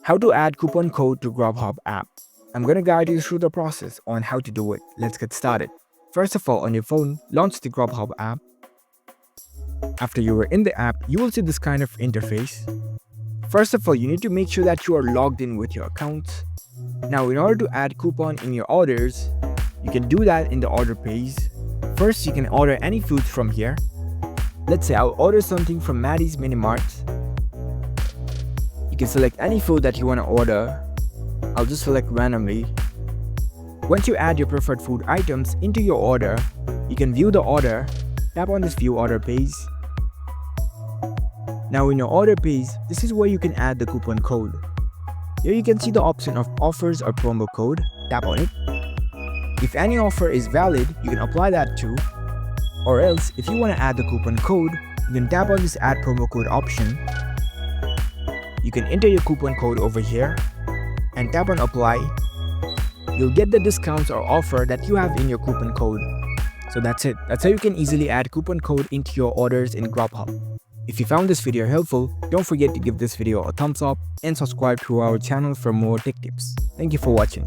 How to add coupon code to Grubhub app. I'm gonna guide you through the process on how to do it. Let's get started. First of all, on your phone, launch the Grubhub app. After you are in the app, you will see this kind of interface. First of all, you need to make sure that you are logged in with your account. Now, in order to add coupon in your orders, you can do that in the order page. First, you can order any food from here. Let's say I'll order something from Maddie's Mini Mart. You can select any food that you want to order. I'll just select randomly. Once you add your preferred food items into your order, you can view the order. Tap on this view order page. Now in your order page, this is where you can add the coupon code. Here you can see the option of offers or promo code. Tap on it. If any offer is valid, you can apply that too. Or else, if you want to add the coupon code, you can tap on this add promo code option. You can enter your coupon code over here and tap on apply. You'll get the discounts or offer that you have in your coupon code. So that's it. That's how you can easily add coupon code into your orders in Grubhub. If you found this video helpful, don't forget to give this video a thumbs up and subscribe to our channel for more tech tips. Thank you for watching.